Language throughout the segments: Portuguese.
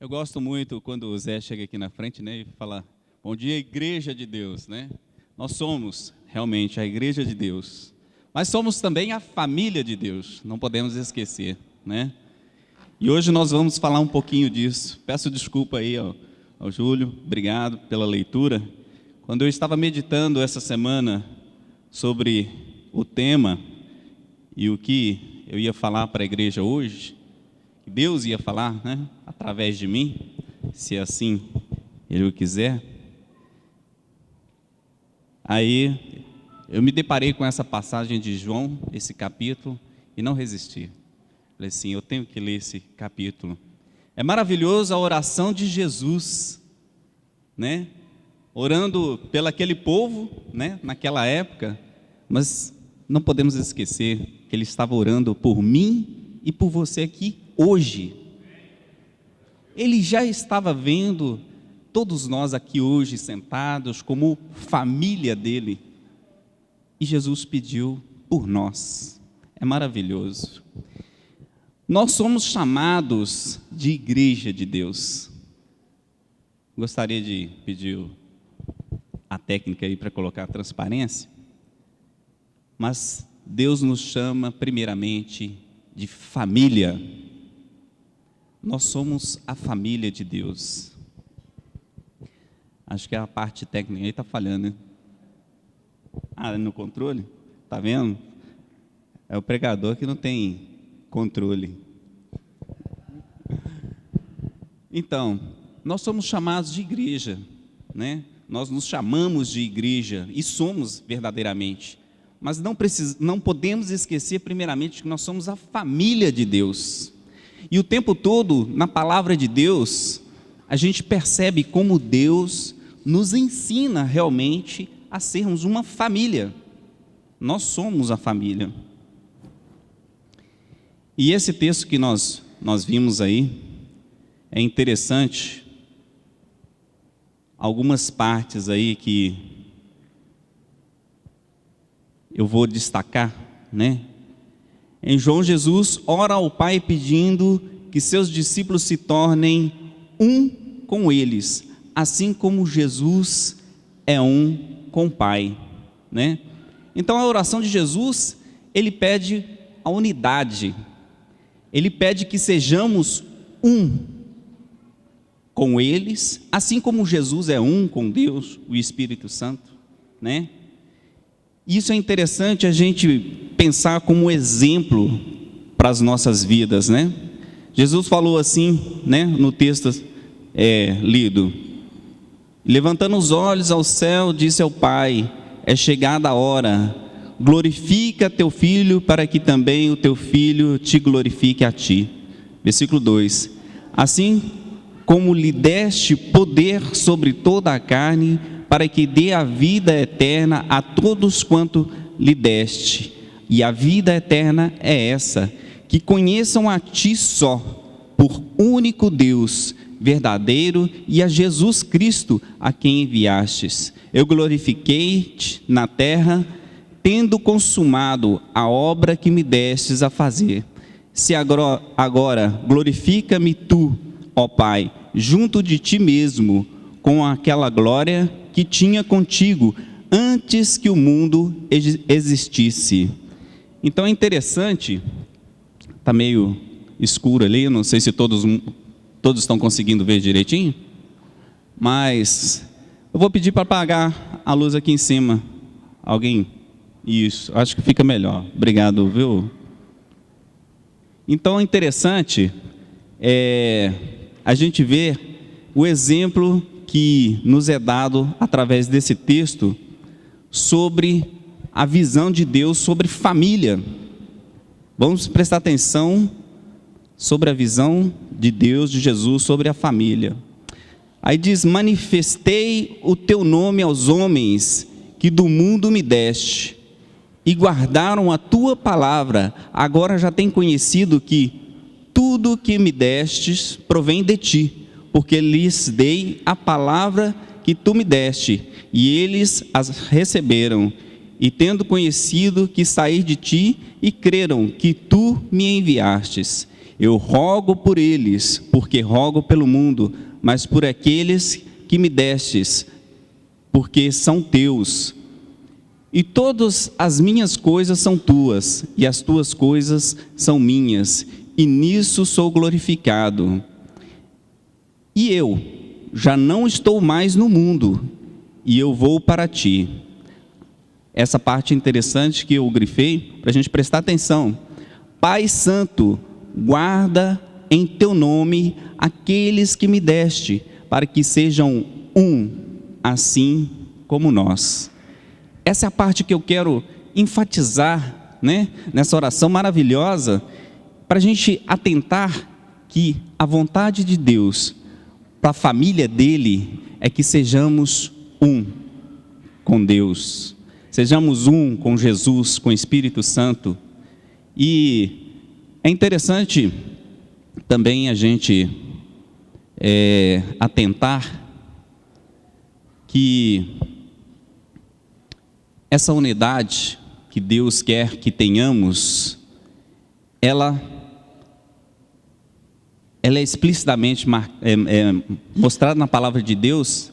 Eu gosto muito quando o Zé chega aqui na frente, né, e fala: bom dia, igreja de Deus, né? Nós somos realmente a igreja de Deus, mas somos também a família de Deus, não podemos esquecer, né? E hoje nós vamos falar um pouquinho disso. Peço desculpa aí ao Júlio, obrigado pela leitura. Quando eu estava meditando essa semana sobre o tema e o que eu ia falar para a igreja hoje, Deus ia falar, né, através de mim, se assim Ele o quiser. Aí eu me deparei com essa passagem de João, esse capítulo, e não resisti. Falei assim, eu tenho que ler esse capítulo. É maravilhoso a oração de Jesus, né? Orando pelo aquele povo, né, naquela época, mas não podemos esquecer que Ele estava orando por mim e por você aqui hoje. Ele já estava vendo todos nós aqui hoje sentados como família dele, e Jesus pediu por nós. É maravilhoso. Nós somos chamados de igreja de Deus. Gostaria de pedir a técnica aí para colocar a transparência, mas Deus nos chama primeiramente de família. Nós somos a família de Deus. Acho que a parte técnica aí está falhando, né? No controle? Está vendo? É o pregador que não tem controle. Então, nós somos chamados de igreja, né? Nós nos chamamos de igreja e somos verdadeiramente. Mas não podemos esquecer primeiramente que nós somos a família de Deus. E o tempo todo, na palavra de Deus, a gente percebe como Deus nos ensina realmente a sermos uma família. Nós somos a família. E esse texto que nós vimos aí, é interessante, algumas partes aí que eu vou destacar, né? Em João, Jesus ora ao Pai pedindo que seus discípulos se tornem um com eles, assim como Jesus é um com o Pai, né? Então a oração de Jesus, ele pede a unidade, ele pede que sejamos um com eles, assim como Jesus é um com Deus, o Espírito Santo, né? Isso é interessante a gente pensar como exemplo para as nossas vidas, né? Jesus falou assim, né, no texto lido: levantando os olhos ao céu, disse ao Pai: é chegada a hora, glorifica teu filho, para que também o teu filho te glorifique a ti. Versículo 2: assim como lhe deste poder sobre toda a carne, para que dê a vida eterna a todos quanto lhe deste. E a vida eterna é essa, que conheçam a ti só, por único Deus verdadeiro, e a Jesus Cristo, a quem enviastes. Eu glorifiquei-te na terra, tendo consumado a obra que me destes a fazer. Se agora glorifica-me tu, ó Pai, junto de ti mesmo, com aquela glória que tinha contigo antes que o mundo existisse. Então é interessante, está meio escuro ali, não sei se todos estão conseguindo ver direitinho, mas eu vou pedir para apagar a luz aqui em cima. Alguém? Isso, acho que fica melhor. Obrigado, viu? Então é interessante a gente ver o exemplo que nos é dado através desse texto sobre a visão de Deus sobre família. Vamos prestar atenção sobre a visão de Deus, de Jesus, sobre a família. Aí diz: manifestei o teu nome aos homens que do mundo me deste, e guardaram a tua palavra. Agora já tem conhecido que tudo que me destes provém de ti, porque lhes dei a palavra que tu me deste, e eles as receberam, e tendo conhecido que saí de ti, e creram que tu me enviastes. Eu rogo por eles, porque rogo pelo mundo, mas por aqueles que me destes, porque são teus. E todas as minhas coisas são tuas, e as tuas coisas são minhas, e nisso sou glorificado. E eu já não estou mais no mundo, e eu vou para ti. Essa parte interessante que eu grifei, para a gente prestar atenção. Pai Santo, guarda em teu nome aqueles que me deste, para que sejam um, assim como nós. Essa é a parte que eu quero enfatizar, né, nessa oração maravilhosa, para a gente atentar que a vontade de Deus para a família dele é que sejamos um com Deus, sejamos um com Jesus, com o Espírito Santo. E é interessante também a gente atentar que essa unidade que Deus quer que tenhamos, ela é explicitamente mostrada na palavra de Deus,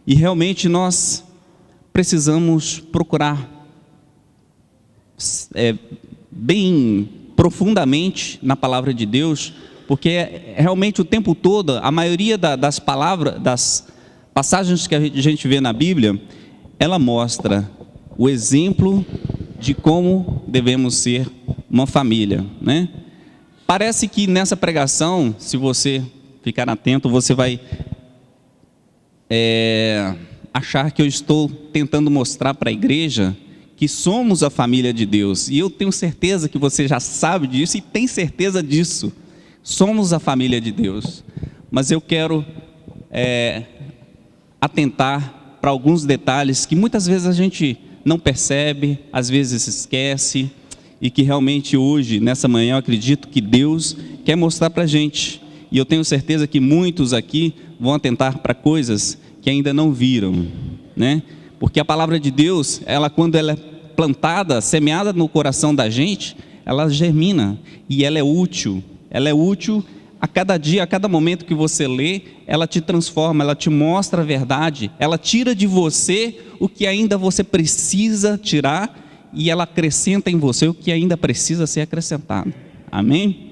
e realmente nós precisamos procurar bem profundamente na palavra de Deus, porque realmente o tempo todo, a maioria das palavras, das passagens que a gente vê na Bíblia, ela mostra o exemplo de como devemos ser uma família, né? Parece que nessa pregação, se você ficar atento, você vai achar que eu estou tentando mostrar para a igreja que somos a família de Deus, e eu tenho certeza que você já sabe disso e tem certeza disso. Somos a família de Deus, mas eu quero atentar para alguns detalhes que muitas vezes a gente não percebe, às vezes esquece, e que realmente hoje, nessa manhã, eu acredito que Deus quer mostrar para a gente. E eu tenho certeza que muitos aqui vão atentar para coisas que ainda não viram, né? Porque a palavra de Deus, quando ela é plantada, semeada no coração da gente, ela germina, e ela é útil. Ela é útil a cada dia, a cada momento que você lê, ela te transforma, ela te mostra a verdade, ela tira de você o que ainda você precisa tirar, e ela acrescenta em você o que ainda precisa ser acrescentado. Amém?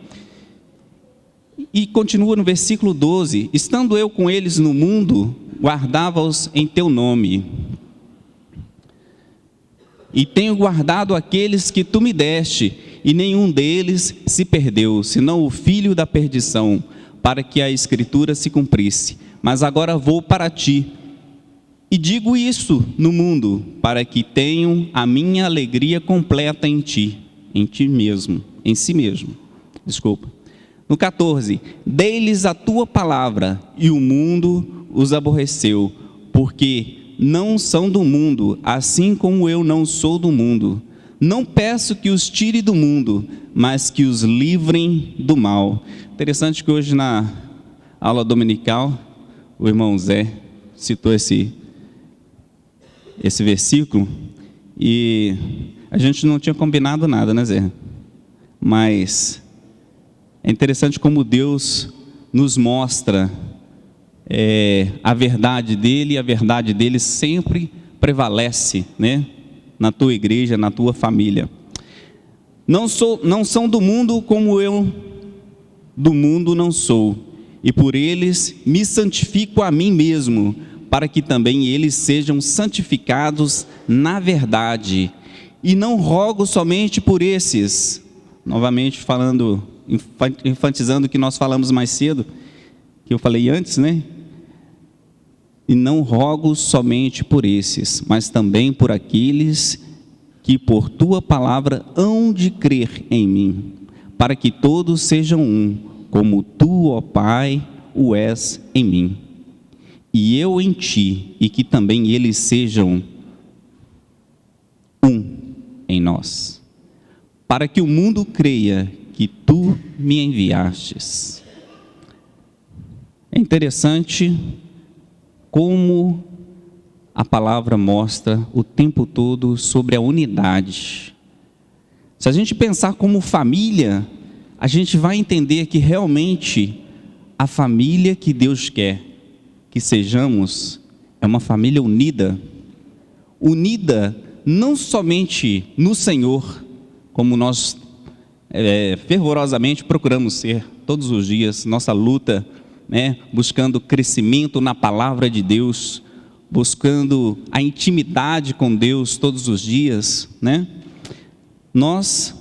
E continua no versículo 12: estando eu com eles no mundo, guardava-os em teu nome, e tenho guardado aqueles que tu me deste, e nenhum deles se perdeu, senão o filho da perdição, para que a escritura se cumprisse. Mas agora vou para ti, e digo isso no mundo, para que tenham a minha alegria completa em ti mesmo, em si mesmo. Desculpa. No 14: dei-lhes a tua palavra, e o mundo os aborreceu, porque não são do mundo, assim como eu não sou do mundo. Não peço que os tire do mundo, mas que os livrem do mal. Interessante que hoje na aula dominical, o irmão Zé citou esse versículo, e a gente não tinha combinado nada, né, Zé? Mas é interessante como Deus nos mostra a verdade dele, e a verdade dele sempre prevalece, né? Na tua igreja, na tua família. Não são do mundo, como eu do mundo não sou, e por eles me santifico a mim mesmo, para que também eles sejam santificados na verdade. E não rogo somente por esses, novamente falando, enfatizando o que nós falamos mais cedo, que eu falei antes, né? E não rogo somente por esses, mas também por aqueles que por tua palavra hão de crer em mim, para que todos sejam um, como tu, ó Pai, o és em mim, e eu em ti, e que também eles sejam um em nós, para que o mundo creia que tu me enviastes. É interessante como a palavra mostra o tempo todo sobre a unidade. Se a gente pensar como família, a gente vai entender que realmente a família que Deus quer que sejamos é uma família unida. Unida não somente no Senhor, como nós fervorosamente procuramos ser todos os dias, nossa luta, buscando crescimento na palavra de Deus, buscando a intimidade com Deus todos os dias, Nós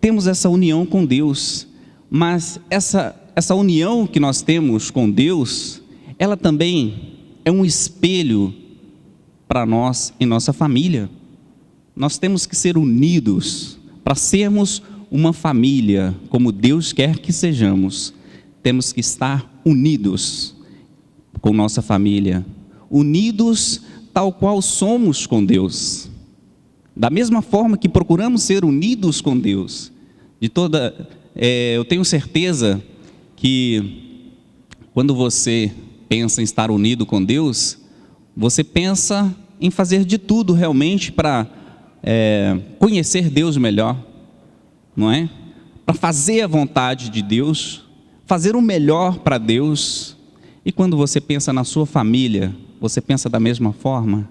temos essa união com Deus, mas essa união que nós temos com Deus, ela também é um espelho para nós em nossa família. Nós temos que ser unidos para sermos uma família, como Deus quer que sejamos. Temos que estar unidos com nossa família, unidos tal qual somos com Deus. Da mesma forma que procuramos ser unidos com Deus, eu tenho certeza que quando você pensa em estar unido com Deus, você pensa em fazer de tudo realmente para conhecer Deus melhor, não é? Para fazer a vontade de Deus, fazer o melhor para Deus. E quando você pensa na sua família, você pensa da mesma forma?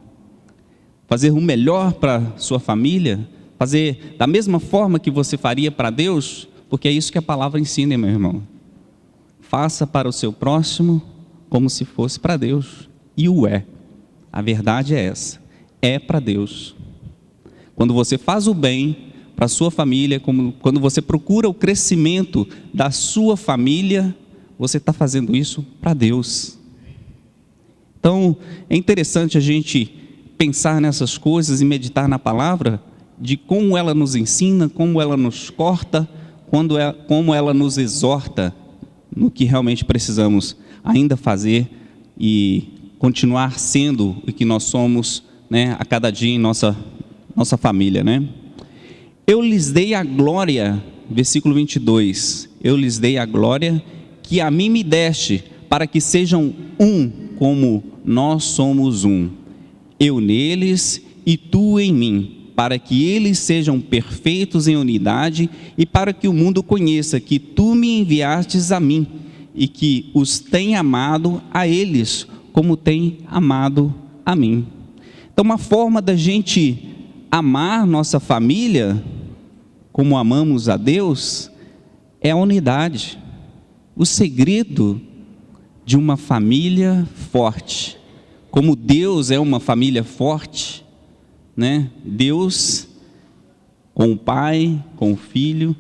Fazer o melhor para sua família, fazer da mesma forma que você faria para Deus, porque é isso que a palavra ensina, meu irmão. Faça para o seu próximo como se fosse para Deus, e o é. A verdade é essa, é para Deus. Quando você faz o bem para a sua família, quando você procura o crescimento da sua família, você está fazendo isso para Deus. Então, é interessante a gente pensar nessas coisas e meditar na palavra, de como ela nos ensina, como ela nos corta, como ela nos exorta no que realmente precisamos ainda fazer e continuar sendo o que nós somos, a cada dia em nossa família, Eu lhes dei a glória, versículo 22, eu lhes dei a glória que a mim me deste, para que sejam um como nós somos um, eu neles e tu em mim, para que eles sejam perfeitos em unidade e para que o mundo conheça que tu me enviastes a mim e que os tem amado a eles, como tem amado a mim. Então, uma forma da gente amar nossa família, como amamos a Deus, é a unidade. O segredo de uma família forte, como Deus é uma família forte, Deus com o Pai, com o Filho,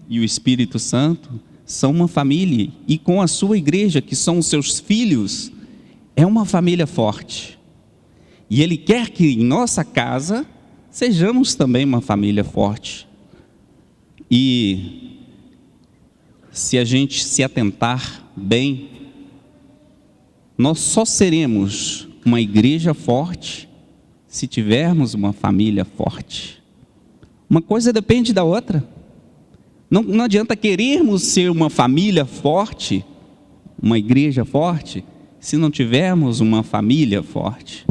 e o Espírito Santo, são uma família, e com a sua igreja, que são os seus filhos, é uma família forte. E Ele quer que em nossa casa sejamos também uma família forte. E se a gente se atentar bem, nós só seremos uma igreja forte se tivermos uma família forte. Uma coisa depende da outra. Não adianta querermos ser uma família forte, uma igreja forte, se não tivermos uma família forte.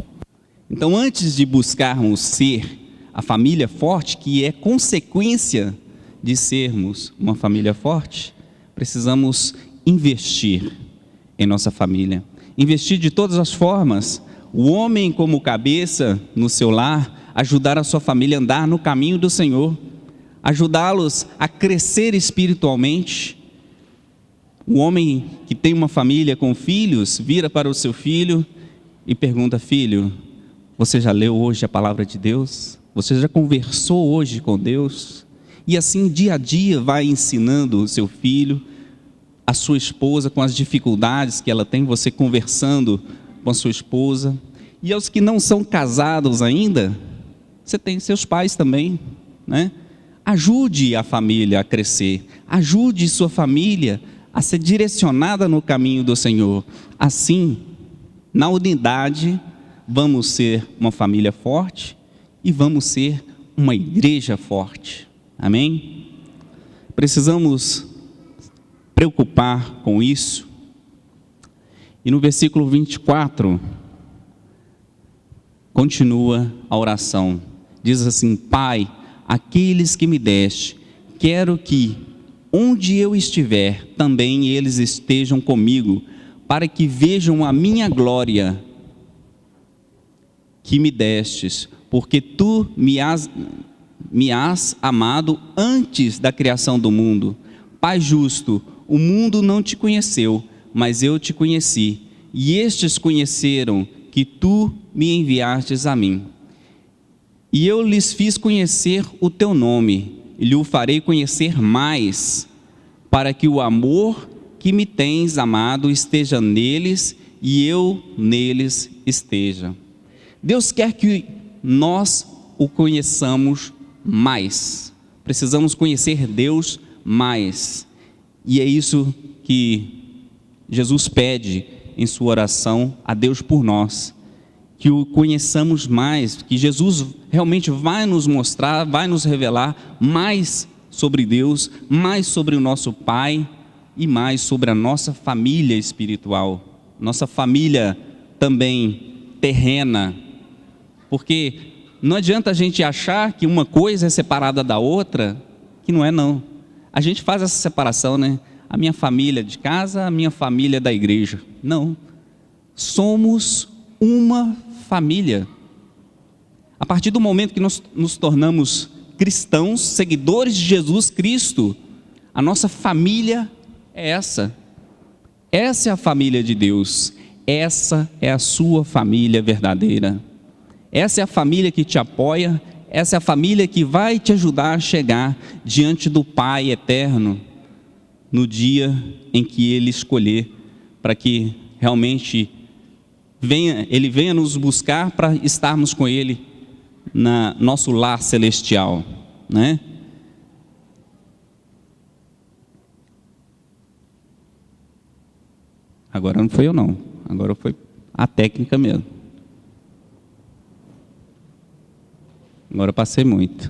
Então, antes de buscarmos ser a família forte, que é consequência de sermos uma família forte, precisamos investir em nossa família. Investir de todas as formas. O homem como cabeça no seu lar, ajudar a sua família a andar no caminho do Senhor, ajudá-los a crescer espiritualmente. O homem que tem uma família com filhos, vira para o seu filho e pergunta: filho, você já leu hoje a palavra de Deus? Você já conversou hoje com Deus? E assim, dia a dia, vai ensinando o seu filho, a sua esposa, com as dificuldades que ela tem, você conversando com a sua esposa. E aos que não são casados ainda, você tem seus pais também, Ajude a família a crescer, ajude sua família a ser direcionada no caminho do Senhor. Assim, na unidade, vamos ser uma família forte e vamos ser uma igreja forte. Amém? Precisamos preocupar com isso. E no versículo 24, continua a oração. Diz assim: Pai, aqueles que me deste, quero que onde eu estiver, também eles estejam comigo, para que vejam a minha glória que me destes, porque tu me has amado antes da criação do mundo. Pai justo, o mundo não te conheceu, mas eu te conheci, e estes conheceram que tu me enviastes a mim. E eu lhes fiz conhecer o teu nome, e lhe o farei conhecer mais, para que o amor que me tens amado esteja neles, e eu neles esteja. Deus quer que nós o conheçamos mais. Precisamos conhecer Deus mais. E é isso que Jesus pede em sua oração a Deus por nós. Que o conheçamos mais, que Jesus realmente vai nos mostrar, vai nos revelar mais sobre Deus, mais sobre o nosso Pai e mais sobre a nossa família espiritual, nossa família também terrena. Porque não adianta a gente achar que uma coisa é separada da outra, que não é não. A gente faz essa separação, né? A minha família de casa, a minha família da igreja. Não. Somos uma família. A partir do momento que nós nos tornamos cristãos, seguidores de Jesus Cristo, a nossa família é essa. Essa é a família de Deus. Essa é a sua família verdadeira. Essa é a família que te apoia, essa é a família que vai te ajudar a chegar diante do Pai eterno, no dia em que Ele escolher, para que realmente Ele venha nos buscar para estarmos com Ele no nosso lar celestial, né? Agora não foi eu não, agora foi a técnica mesmo. Agora eu passei muito.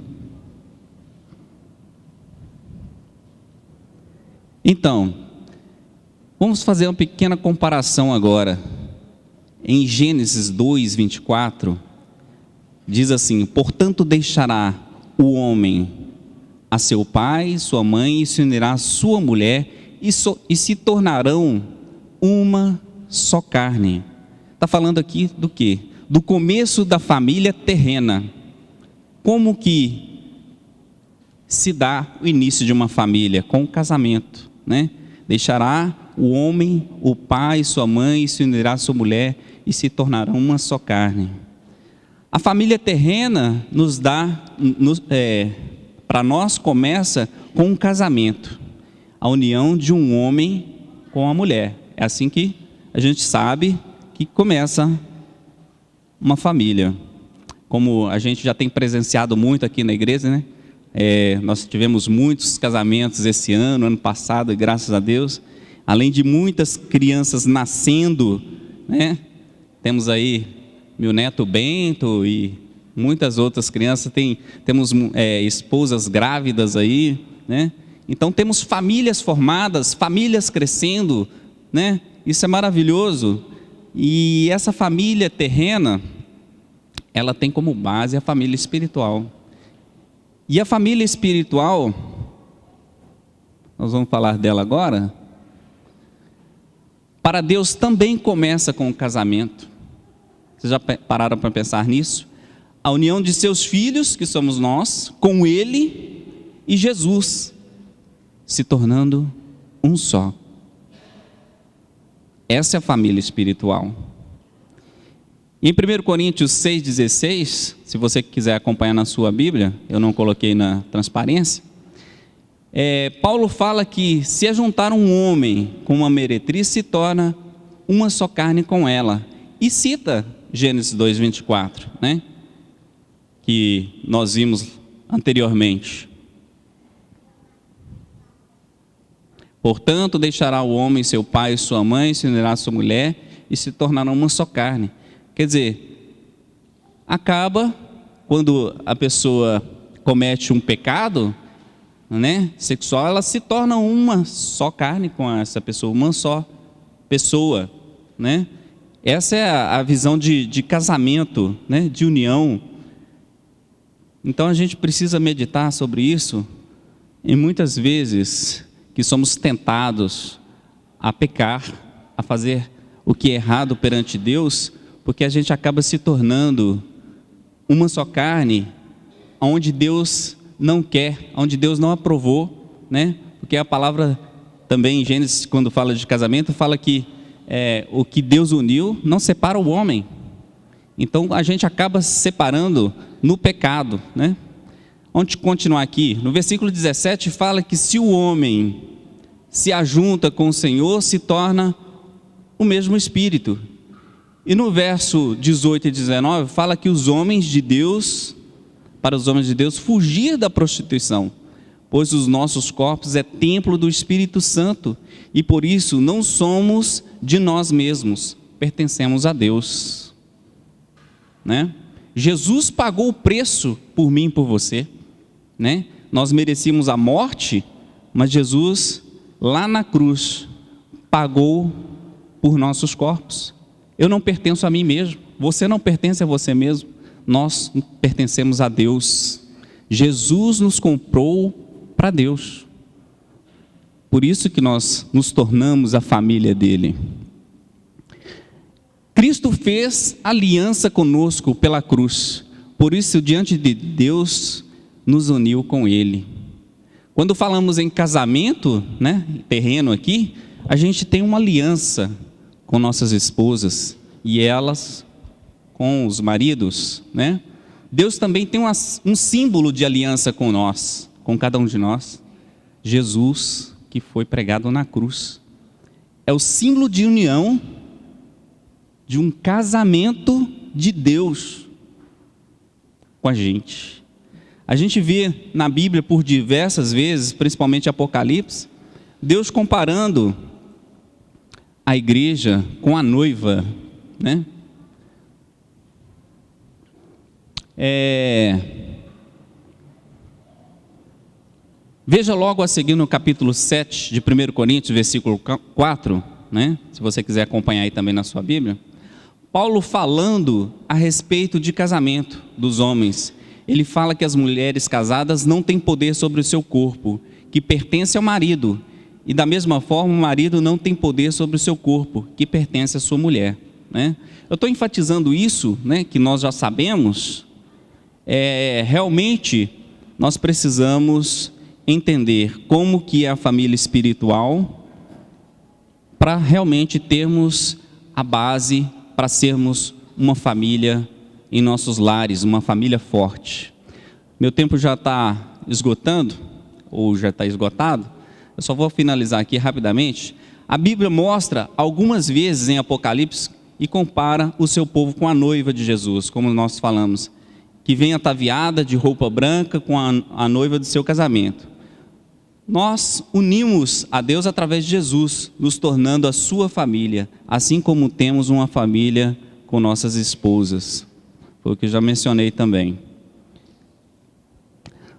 Então, vamos fazer uma pequena comparação agora. Em Gênesis 2, 24, diz assim: portanto deixará o homem a seu pai, sua mãe, e se unirá à sua mulher, e se tornarão uma só carne. Está falando aqui do quê? Do começo da família terrena. Como que se dá o início de uma família? Com o casamento, né? Deixará o homem, o pai, sua mãe, se unirá à sua mulher e se tornarão uma só carne. A família terrena para nós começa com um casamento, a união de um homem com a mulher. É assim que a gente sabe que começa uma família. Como a gente já tem presenciado muito aqui na igreja, né? Nós tivemos muitos casamentos esse ano passado, e graças a Deus, além de muitas crianças nascendo, né? Temos aí meu neto Bento e muitas outras crianças, temos esposas grávidas aí, né? Então temos famílias formadas, famílias crescendo, né? Isso é maravilhoso. E essa família terrena, ela tem como base a família espiritual. E a família espiritual, nós vamos falar dela agora, para Deus também começa com o casamento. Vocês já pararam para pensar nisso? A união de seus filhos, que somos nós, com Ele e Jesus, se tornando um só. Essa é a família espiritual. Em 1 Coríntios 6,16, se você quiser acompanhar na sua Bíblia, eu não coloquei na transparência, Paulo fala que se ajuntar um homem com uma meretriz, se torna uma só carne com ela. E cita Gênesis 2,24, né? Que nós vimos anteriormente. Portanto, deixará o homem seu pai e sua mãe, se unirá à sua mulher, e se tornarão uma só carne. Quer dizer, acaba quando a pessoa comete um pecado, né, sexual, ela se torna uma só carne com essa pessoa, uma só pessoa, né? Essa é a visão de casamento, né, de união. Então a gente precisa meditar sobre isso, e muitas vezes que somos tentados a pecar, a fazer o que é errado perante Deus, porque a gente acaba se tornando uma só carne, onde Deus não quer, onde Deus não aprovou, né? Porque a palavra também em Gênesis, quando fala de casamento, fala que o que Deus uniu não separa o homem. Então a gente acaba se separando no pecado, né? Vamos continuar aqui. No versículo 17 fala que se o homem se ajunta com o Senhor, se torna o mesmo Espírito. E no verso 18 e 19 fala que os homens de Deus, para os homens de Deus, fugir da prostituição, pois os nossos corpos é templo do Espírito Santo, e por isso não somos de nós mesmos, pertencemos a Deus, né? Jesus pagou o preço por mim e por você, né? Nós merecíamos a morte, mas Jesus lá na cruz pagou por nossos corpos. Eu não pertenço a mim mesmo, você não pertence a você mesmo, nós pertencemos a Deus. Jesus nos comprou para Deus, por isso que nós nos tornamos a família dele. Cristo fez aliança conosco pela cruz, por isso diante de Deus nos uniu com ele. Quando falamos em casamento, né, terreno aqui, a gente tem uma aliança com nossas esposas e elas com os maridos, né? Deus também tem um símbolo de aliança com nós, com cada um de nós, Jesus, que foi pregado na cruz. É o símbolo de união de um casamento de Deus com a gente. A gente vê na Bíblia por diversas vezes, principalmente Apocalipse, Deus comparando a igreja com a noiva, né? Veja logo a seguir no capítulo 7 de 1 Coríntios, versículo 4, né? Se você quiser acompanhar aí também na sua Bíblia, Paulo falando a respeito de casamento dos homens, ele fala que as mulheres casadas não têm poder sobre o seu corpo, que pertence ao marido, e da mesma forma o marido não tem poder sobre o seu corpo, que pertence à sua mulher, né? Eu estou enfatizando isso, né, que nós já sabemos. Realmente nós precisamos entender como que é a família espiritual para realmente termos a base para sermos uma família em nossos lares, uma família forte. Meu tempo já está esgotando, ou já está esgotado, eu só vou finalizar aqui rapidamente. A Bíblia mostra algumas vezes em Apocalipse e compara o seu povo com a noiva de Jesus, como nós falamos, que vem ataviada de roupa branca com a noiva do seu casamento. Nós unimos a Deus através de Jesus, nos tornando a sua família, assim como temos uma família com nossas esposas. Foi o que eu já mencionei também.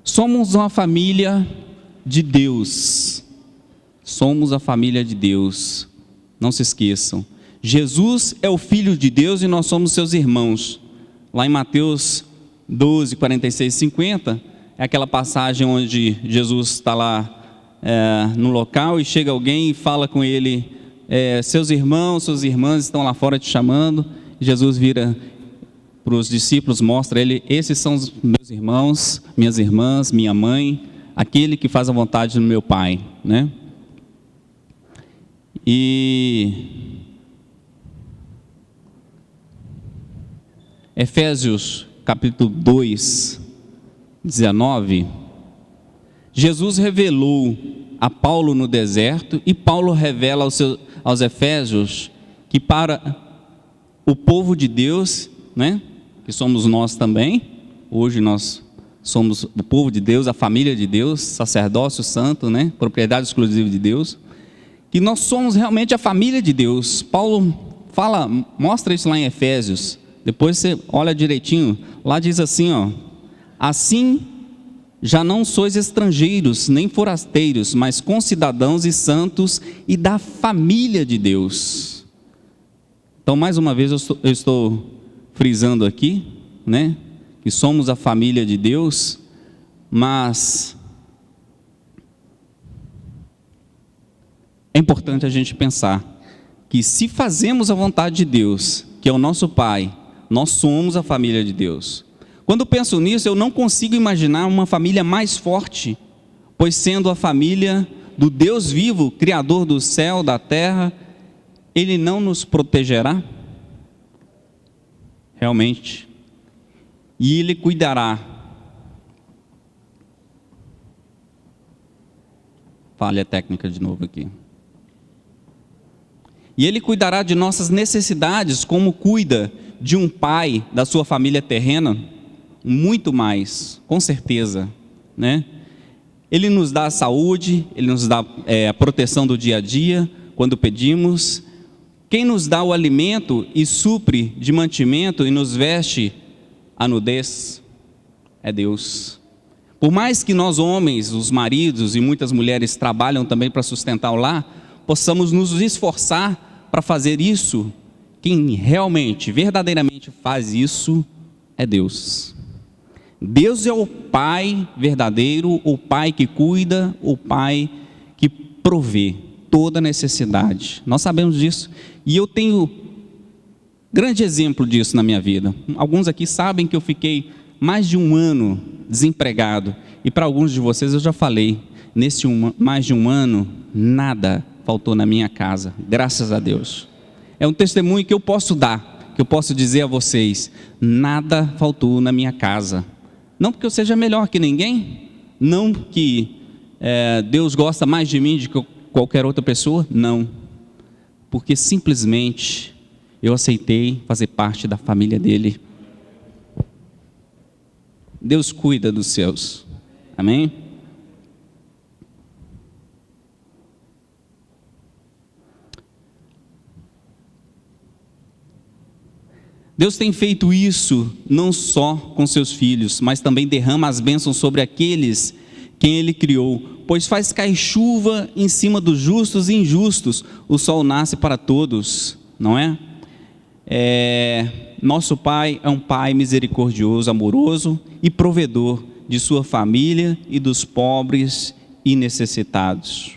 Somos uma família de Deus. Somos a família de Deus. Não se esqueçam. Jesus é o Filho de Deus e nós somos seus irmãos. Lá em Mateus 12, 46 e 50, é aquela passagem onde Jesus está lá no local e chega alguém e fala com ele, seus irmãos, suas irmãs estão lá fora te chamando. E Jesus vira para os discípulos, mostra ele, esses são os meus irmãos, minhas irmãs, minha mãe, aquele que faz a vontade do meu Pai, né? E Efésios capítulo 2, 19, Jesus revelou a Paulo no deserto, e Paulo revela aos Efésios que para o povo de Deus, né, que somos nós também, hoje nós somos o povo de Deus, a família de Deus, sacerdócio santo, né, propriedade exclusiva de Deus, que nós somos realmente a família de Deus. Paulo fala, mostra isso lá em Efésios, depois você olha direitinho, lá diz assim, assim já não sois estrangeiros, nem forasteiros, mas concidadãos e santos e da família de Deus. Então, mais uma vez, eu estou frisando aqui, né, que somos a família de Deus, mas é importante a gente pensar que se fazemos a vontade de Deus, que é o nosso Pai, nós somos a família de Deus. Quando penso nisso, eu não consigo imaginar uma família mais forte, pois sendo a família do Deus vivo, Criador do céu, da terra, Ele não nos protegerá? Realmente. E Ele cuidará. Falha técnica de novo aqui. E Ele cuidará de nossas necessidades, como cuida de um pai da sua família terrena, muito mais, com certeza, né? Ele nos dá a saúde, Ele nos dá a proteção do dia a dia, quando pedimos. Quem nos dá o alimento e supre de mantimento e nos veste a nudez é Deus. Por mais que nós homens, os maridos e muitas mulheres trabalham também para sustentar o lar, possamos nos esforçar para fazer isso, quem realmente, verdadeiramente faz isso é Deus. Deus é o Pai verdadeiro, o Pai que cuida, o Pai que provê toda necessidade. Nós sabemos disso. E eu tenho grande exemplo disso na minha vida. Alguns aqui sabem que eu fiquei mais de um ano desempregado. E para alguns de vocês eu já falei, nesse mais de um ano, nada faltou na minha casa, graças a Deus. É um testemunho que eu posso dar, que eu posso dizer a vocês, nada faltou na minha casa. Não porque eu seja melhor que ninguém, não que Deus gosta mais de mim do que qualquer outra pessoa, não. Porque simplesmente eu aceitei fazer parte da família dele. Deus cuida dos seus. Amém? Deus tem feito isso não só com seus filhos, mas também derrama as bênçãos sobre aqueles quem Ele criou, pois faz cair chuva em cima dos justos e injustos, o sol nasce para todos, não é? Nosso Pai é um Pai misericordioso, amoroso e provedor de sua família e dos pobres e necessitados.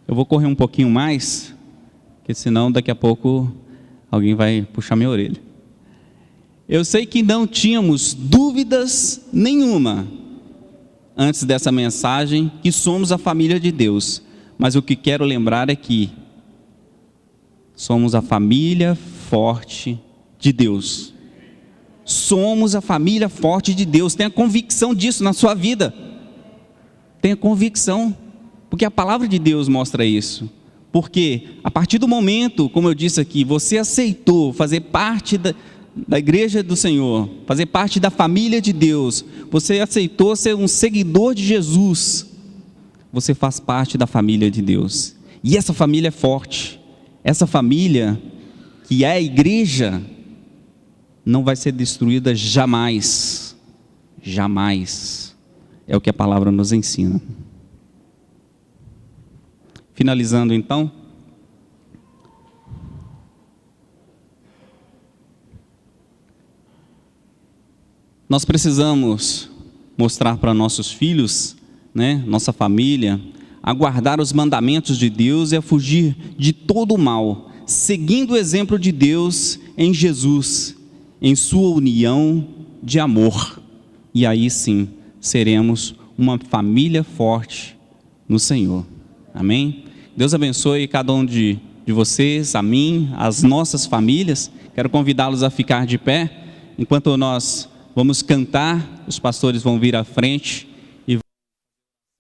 Eu vou correr um pouquinho mais, porque senão daqui a pouco alguém vai puxar minha orelha. Eu sei que não tínhamos dúvidas nenhuma antes dessa mensagem que somos a família de Deus, mas o que quero lembrar é que somos a família forte de Deus. Somos a família forte de Deus. Tenha convicção disso na sua vida. Tenha convicção, porque a palavra de Deus mostra isso. Porque a partir do momento, como eu disse aqui, você aceitou fazer parte da igreja do Senhor, fazer parte da família de Deus, você aceitou ser um seguidor de Jesus, você faz parte da família de Deus. E essa família é forte. Essa família, que é a igreja, não vai ser destruída jamais. Jamais. É o que a palavra nos ensina. Finalizando então. Nós precisamos mostrar para nossos filhos, né, nossa família, a guardar os mandamentos de Deus e a fugir de todo o mal, seguindo o exemplo de Deus em Jesus, em sua união de amor. E aí sim, seremos uma família forte no Senhor. Amém? Deus abençoe cada um de vocês, a mim, as nossas famílias. Quero convidá-los a ficar de pé, enquanto nós vamos cantar, os pastores vão vir à frente